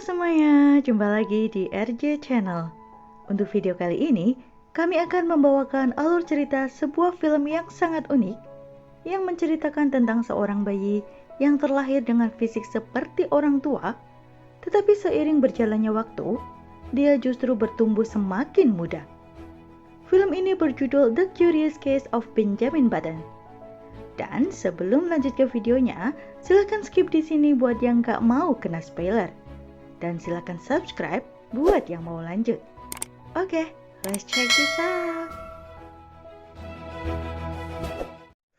semuanya, jumpa lagi di RJ Channel. Untuk video kali ini, kami akan membawakan alur cerita sebuah film yang sangat unik yang menceritakan tentang seorang bayi yang terlahir dengan fisik seperti orang tua, tetapi seiring berjalannya waktu, dia justru bertumbuh semakin muda. Film ini berjudul The Curious Case of Benjamin Button. Dan sebelum lanjut ke videonya, silahkan skip di sini buat yang gak mau kena spoiler. Dan silakan subscribe buat yang mau lanjut. Oke, let's check this out.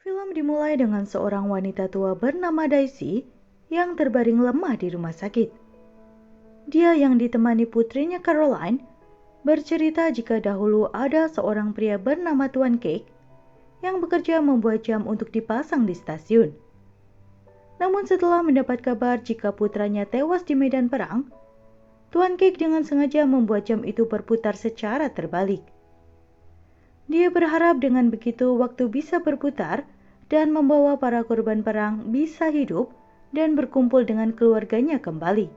Film dimulai dengan seorang wanita tua bernama Daisy yang terbaring lemah di rumah sakit. Dia yang ditemani putrinya Caroline bercerita jika dahulu ada seorang pria bernama Tuan Cake yang bekerja membuat jam untuk dipasang di stasiun. Namun setelah mendapat kabar jika putranya tewas di medan perang, Tuan Cake dengan sengaja membuat jam itu berputar secara terbalik. Dia berharap dengan begitu waktu bisa berputar dan membawa para korban perang bisa hidup dan berkumpul dengan keluarganya kembali.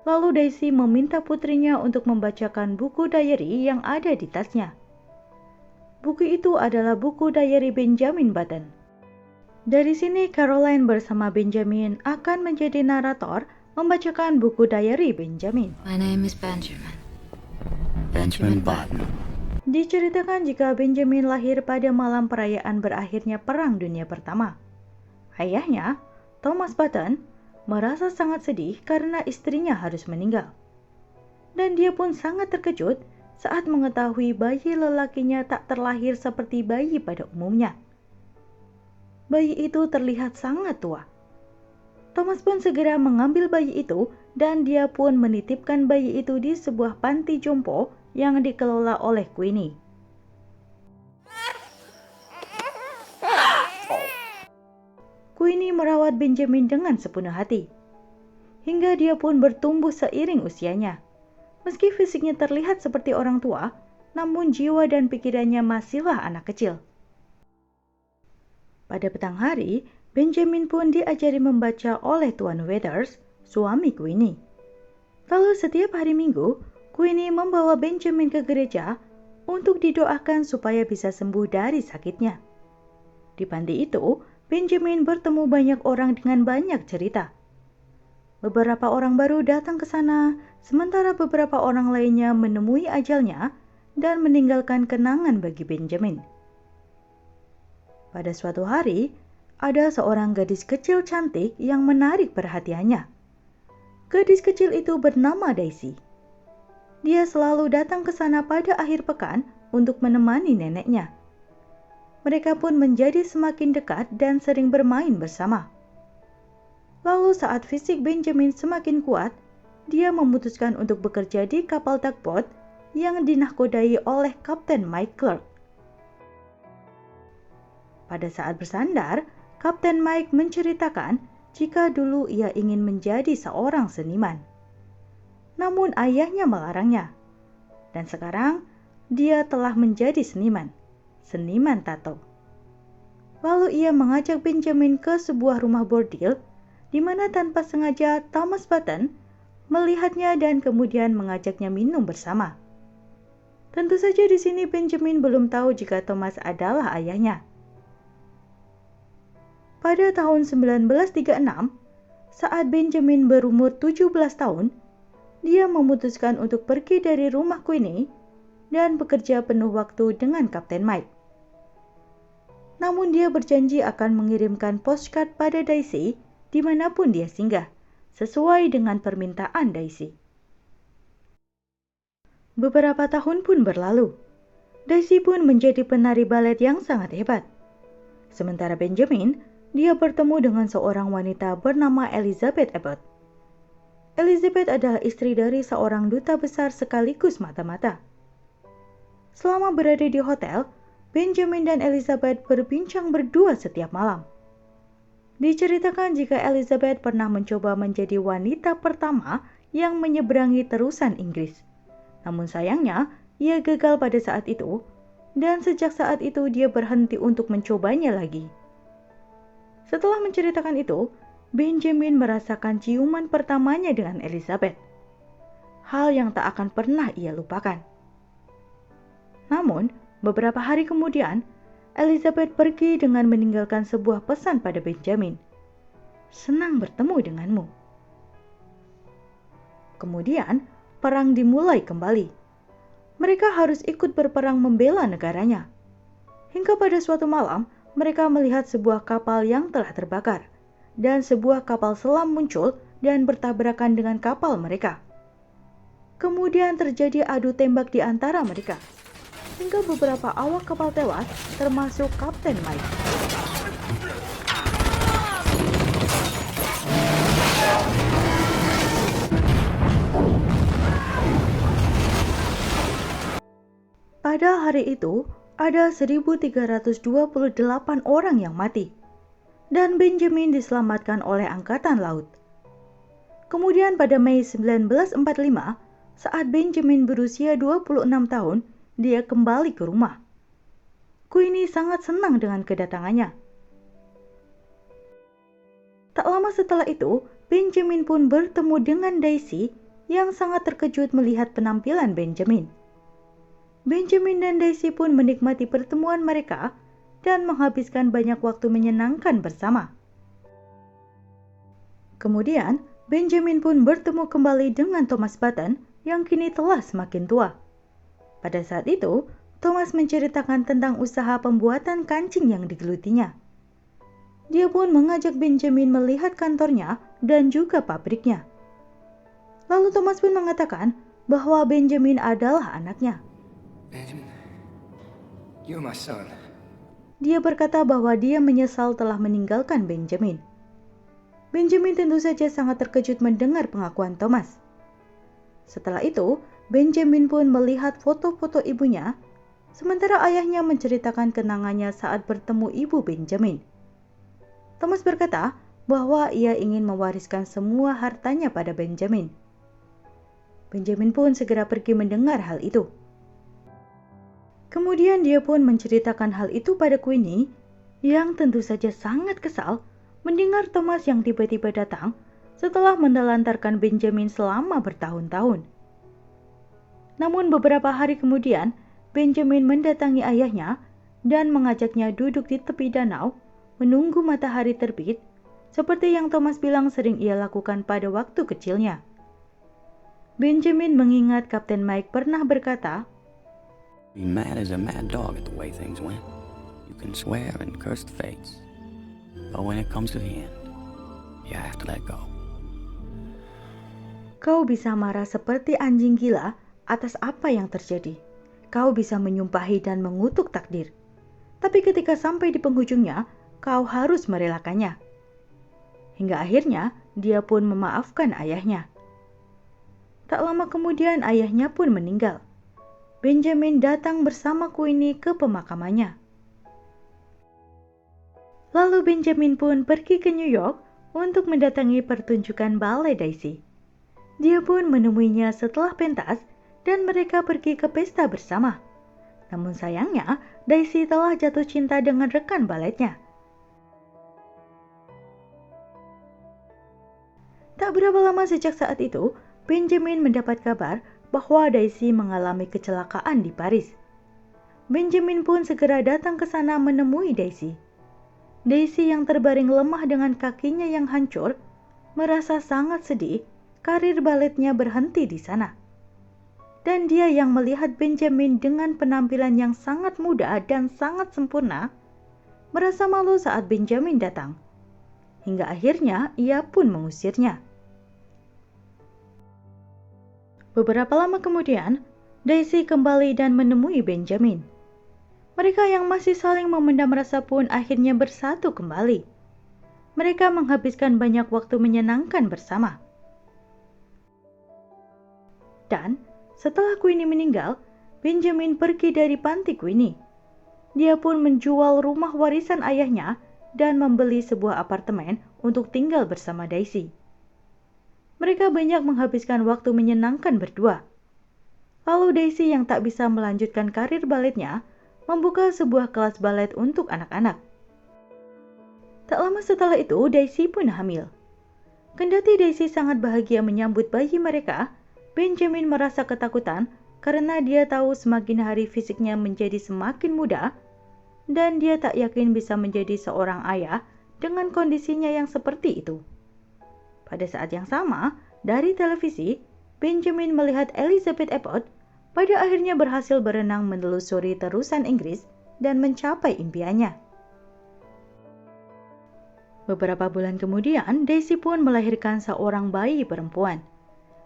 Lalu Daisy meminta putrinya untuk membacakan buku diary yang ada di tasnya. Buku itu adalah buku diary Benjamin Button. Dari sini Caroline bersama Benjamin akan menjadi narator membacakan buku diary Benjamin. My name is Benjamin. Benjamin Button. Diceritakan jika Benjamin lahir pada malam perayaan berakhirnya Perang Dunia Pertama. Ayahnya, Thomas Button, merasa sangat sedih karena istrinya harus meninggal. Dan dia pun sangat terkejut saat mengetahui bayi lelakinya tak terlahir seperti bayi pada umumnya. Bayi itu terlihat sangat tua. Thomas pun segera mengambil bayi itu dan dia pun menitipkan bayi itu di sebuah panti jompo yang dikelola oleh Queenie. Queenie merawat Benjamin dengan sepenuh hati, hingga dia pun bertumbuh seiring usianya. Meski fisiknya terlihat seperti orang tua, namun jiwa dan pikirannya masihlah anak kecil. Pada petang hari, Benjamin pun diajari membaca oleh Tuan Weathers, suami Queenie. Lalu setiap hari Minggu, Queenie membawa Benjamin ke gereja untuk didoakan supaya bisa sembuh dari sakitnya. Di panti itu, Benjamin bertemu banyak orang dengan banyak cerita. Beberapa orang baru datang ke sana, sementara beberapa orang lainnya menemui ajalnya dan meninggalkan kenangan bagi Benjamin. Pada suatu hari, ada seorang gadis kecil cantik yang menarik perhatiannya. Gadis kecil itu bernama Daisy. Dia selalu datang ke sana pada akhir pekan untuk menemani neneknya. Mereka pun menjadi semakin dekat dan sering bermain bersama. Lalu saat fisik Benjamin semakin kuat, dia memutuskan untuk bekerja di kapal tugboat yang dinahkodai oleh Kapten Mike Clerk. Pada saat bersandar, Kapten Mike menceritakan jika dulu ia ingin menjadi seorang seniman. Namun ayahnya melarangnya. Dan sekarang dia telah menjadi seniman tato. Lalu ia mengajak Benjamin ke sebuah rumah bordil di mana tanpa sengaja Thomas Button melihatnya dan kemudian mengajaknya minum bersama. Tentu saja di sini Benjamin belum tahu jika Thomas adalah ayahnya. Pada tahun 1936, saat Benjamin berumur 17 tahun, dia memutuskan untuk pergi dari rumah Queenie dan bekerja penuh waktu dengan Kapten Mike. Namun dia berjanji akan mengirimkan postcard pada Daisy dimanapun dia singgah, sesuai dengan permintaan Daisy. Beberapa tahun pun berlalu. Daisy pun menjadi penari balet yang sangat hebat. Sementara Benjamin, dia bertemu dengan seorang wanita bernama Elizabeth Abbott. Elizabeth adalah istri dari seorang duta besar sekaligus mata-mata. Selama berada di hotel, Benjamin dan Elizabeth berbincang berdua setiap malam. Diceritakan jika Elizabeth pernah mencoba menjadi wanita pertama yang menyeberangi terusan Inggris. Namun sayangnya, ia gagal pada saat itu, dan sejak saat itu dia berhenti untuk mencobanya lagi. Setelah menceritakan itu, Benjamin merasakan ciuman pertamanya dengan Elizabeth. Hal yang tak akan pernah ia lupakan. Namun, beberapa hari kemudian, Elizabeth pergi dengan meninggalkan sebuah pesan pada Benjamin. "Senang bertemu denganmu." Kemudian, perang dimulai kembali. Mereka harus ikut berperang membela negaranya. Hingga pada suatu malam, mereka melihat sebuah kapal yang telah terbakar, dan sebuah kapal selam muncul dan bertabrakan dengan kapal mereka. Kemudian terjadi adu tembak di antara mereka, hingga beberapa awak kapal tewas, termasuk Kapten Mike. Pada hari itu, ada 1.328 orang yang mati, dan Benjamin diselamatkan oleh Angkatan Laut. Kemudian pada Mei 1945, saat Benjamin berusia 26 tahun, dia kembali ke rumah. Queenie sangat senang dengan kedatangannya. Tak lama setelah itu, Benjamin pun bertemu dengan Daisy yang sangat terkejut melihat penampilan Benjamin. Benjamin dan Daisy pun menikmati pertemuan mereka dan menghabiskan banyak waktu menyenangkan bersama. Kemudian, Benjamin pun bertemu kembali dengan Thomas Button yang kini telah semakin tua. Pada saat itu, Thomas menceritakan tentang usaha pembuatan kancing yang digelutinya. Dia pun mengajak Benjamin melihat kantornya dan juga pabriknya. Lalu Thomas pun mengatakan bahwa Benjamin adalah anaknya. Benjamin, you're my son. Dia berkata bahwa dia menyesal telah meninggalkan Benjamin. Benjamin tentu saja sangat terkejut mendengar pengakuan Thomas. Setelah itu, Benjamin pun melihat foto-foto ibunya, sementara ayahnya menceritakan kenangannya saat bertemu ibu Benjamin. Thomas berkata bahwa ia ingin mewariskan semua hartanya pada Benjamin. Benjamin pun segera pergi mendengar hal itu. Kemudian dia pun menceritakan hal itu pada Queenie, yang tentu saja sangat kesal mendengar Thomas yang tiba-tiba datang setelah menelantarkan Benjamin selama bertahun-tahun. Namun beberapa hari kemudian, Benjamin mendatangi ayahnya dan mengajaknya duduk di tepi danau menunggu matahari terbit, seperti yang Thomas bilang sering ia lakukan pada waktu kecilnya. Benjamin mengingat Kapten Mike pernah berkata, Be mad as a mad dog at the way things went. You can swear and curse the fates. But when it comes to the end, you have to let go. Kau bisa marah seperti anjing gila atas apa yang terjadi. Kau bisa menyumpahi dan mengutuk takdir. Tapi ketika sampai di penghujungnya, kau harus merelakannya. Hingga akhirnya, dia pun memaafkan ayahnya. Tak lama kemudian ayahnya pun meninggal. Benjamin datang bersama Queenie ke pemakamannya. Lalu Benjamin pun pergi ke New York untuk mendatangi pertunjukan ballet Daisy. Dia pun menemuinya setelah pentas dan mereka pergi ke pesta bersama. Namun sayangnya, Daisy telah jatuh cinta dengan rekan baletnya. Tak berapa lama sejak saat itu, Benjamin mendapat kabar bahwa Daisy mengalami kecelakaan di Paris. Benjamin pun segera datang ke sana menemui Daisy. Daisy yang terbaring lemah dengan kakinya yang hancur, merasa sangat sedih karir baletnya berhenti di sana. Dan dia yang melihat Benjamin dengan penampilan yang sangat muda dan sangat sempurna, merasa malu saat Benjamin datang. Hingga akhirnya ia pun mengusirnya. Beberapa lama kemudian, Daisy kembali dan menemui Benjamin. Mereka yang masih saling memendam rasa pun akhirnya bersatu kembali. Mereka menghabiskan banyak waktu menyenangkan bersama. Dan setelah Queenie meninggal, Benjamin pergi dari panti Queenie. Dia pun menjual rumah warisan ayahnya dan membeli sebuah apartemen untuk tinggal bersama Daisy. Mereka banyak menghabiskan waktu menyenangkan berdua. Lalu Daisy yang tak bisa melanjutkan karir baletnya, membuka sebuah kelas balet untuk anak-anak. Tak lama setelah itu, Daisy pun hamil. Kendati Daisy sangat bahagia menyambut bayi mereka, Benjamin merasa ketakutan karena dia tahu semakin hari fisiknya menjadi semakin muda dan dia tak yakin bisa menjadi seorang ayah dengan kondisinya yang seperti itu. Pada saat yang sama, dari televisi, Benjamin melihat Elizabeth Abbott pada akhirnya berhasil berenang menelusuri terusan Inggris dan mencapai impiannya. Beberapa bulan kemudian, Daisy pun melahirkan seorang bayi perempuan.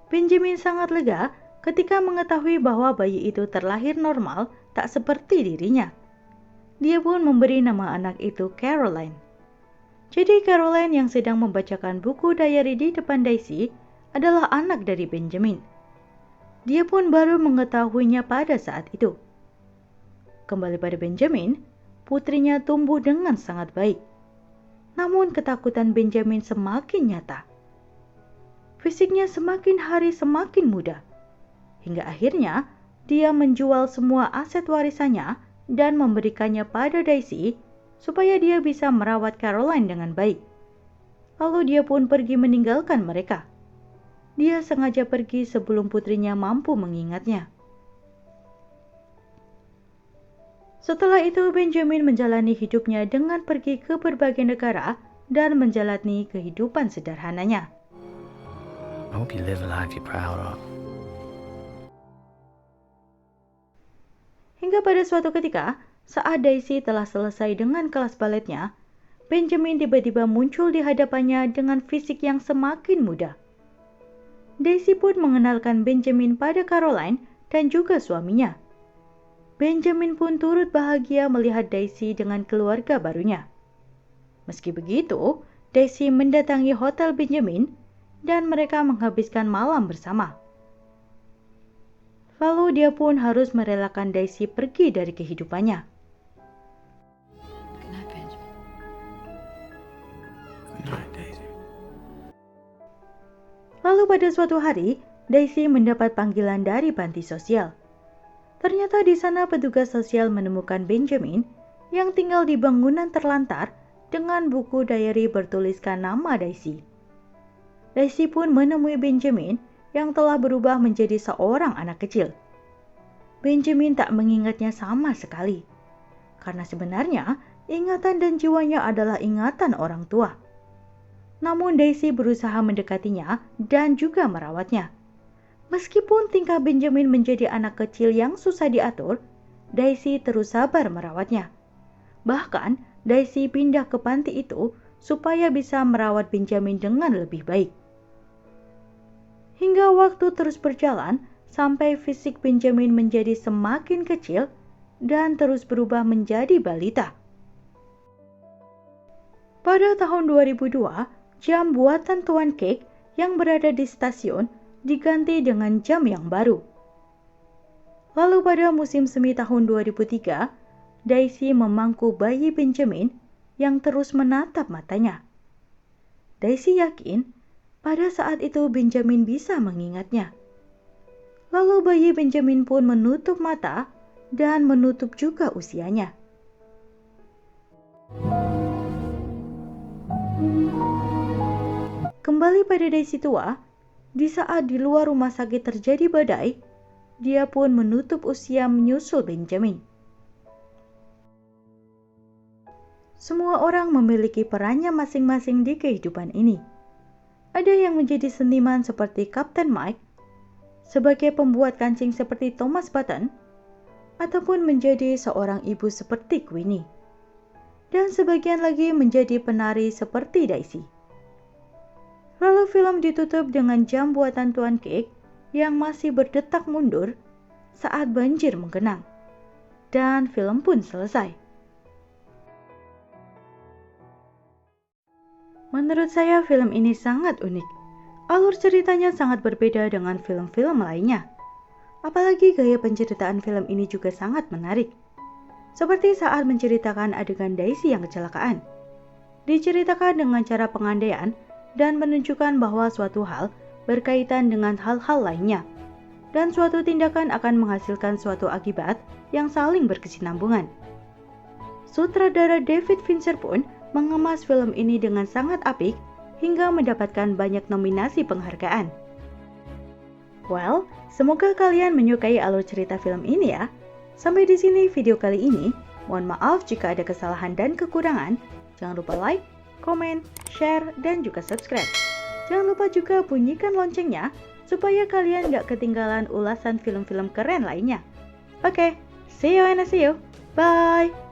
Benjamin sangat lega ketika mengetahui bahwa bayi itu terlahir normal, tak seperti dirinya. Dia pun memberi nama anak itu Caroline. Jadi Caroline yang sedang membacakan buku diary di depan Daisy adalah anak dari Benjamin. Dia pun baru mengetahuinya pada saat itu. Kembali pada Benjamin, putrinya tumbuh dengan sangat baik. Namun ketakutan Benjamin semakin nyata. Fisiknya semakin hari semakin muda. Hingga akhirnya dia menjual semua aset warisannya dan memberikannya pada Daisy supaya dia bisa merawat Caroline dengan baik. Lalu dia pun pergi meninggalkan mereka. Dia sengaja pergi sebelum putrinya mampu mengingatnya. Setelah itu Benjamin menjalani hidupnya dengan pergi ke berbagai negara dan menjalani kehidupan sederhananya. I hope you live a life you're proud of. Hingga pada suatu ketika, saat Daisy telah selesai dengan kelas baletnya, Benjamin tiba-tiba muncul di hadapannya dengan fisik yang semakin muda. Daisy pun mengenalkan Benjamin pada Caroline dan juga suaminya. Benjamin pun turut bahagia melihat Daisy dengan keluarga barunya. Meski begitu, Daisy mendatangi hotel Benjamin dan mereka menghabiskan malam bersama. Lalu dia pun harus merelakan Daisy pergi dari kehidupannya. Good night, Benjamin. Good night, Daisy. Lalu pada suatu hari, Daisy mendapat panggilan dari panti sosial. Ternyata di sana petugas sosial menemukan Benjamin yang tinggal di bangunan terlantar dengan buku diary bertuliskan nama Daisy. Daisy pun menemui Benjamin yang telah berubah menjadi seorang anak kecil. Benjamin tak mengingatnya sama sekali, karena sebenarnya ingatan dan jiwanya adalah ingatan orang tua. Namun Daisy berusaha mendekatinya dan juga merawatnya. Meskipun tingkah Benjamin menjadi anak kecil yang susah diatur, Daisy terus sabar merawatnya. Bahkan, Daisy pindah ke panti itu supaya bisa merawat Benjamin dengan lebih baik. Hingga waktu terus berjalan, sampai fisik Benjamin menjadi semakin kecil dan terus berubah menjadi balita. Pada tahun 2002, jam buatan Tuan Cake yang berada di stasiun diganti dengan jam yang baru. Lalu pada musim semi tahun 2003, Daisy memangku bayi Benjamin yang terus menatap matanya. Daisy yakin pada saat itu Benjamin bisa mengingatnya. Lalu bayi Benjamin pun menutup mata dan menutup juga usianya. Kembali pada Daisy tua, di saat di luar rumah sakit terjadi badai, dia pun menutup usia menyusul Benjamin. Semua orang memiliki perannya masing-masing di kehidupan ini. Ada yang menjadi seniman seperti Kapten Mike, sebagai pembuat kancing seperti Thomas Button, ataupun menjadi seorang ibu seperti Queenie. Dan sebagian lagi menjadi penari seperti Daisy. Lalu film ditutup dengan jam buatan Tuan Cake yang masih berdetak mundur saat banjir menggenang. Dan film pun selesai. Menurut saya film ini sangat unik. Alur ceritanya sangat berbeda dengan film-film lainnya. Apalagi gaya penceritaan film ini juga sangat menarik. Seperti saat menceritakan adegan Daisy yang kecelakaan. Diceritakan dengan cara pengandaian dan menunjukkan bahwa suatu hal berkaitan dengan hal-hal lainnya, dan suatu tindakan akan menghasilkan suatu akibat yang saling berkesinambungan. Sutradara David Fincher pun mengemas film ini dengan sangat apik hingga mendapatkan banyak nominasi penghargaan. Well, semoga kalian menyukai alur cerita film ini ya. Sampai di sini video kali ini. Mohon maaf jika ada kesalahan dan kekurangan. Jangan lupa like, komen, share, dan juga subscribe. Jangan lupa juga bunyikan loncengnya supaya kalian gak ketinggalan ulasan film-film keren lainnya. Oke, see you and I see you. Bye!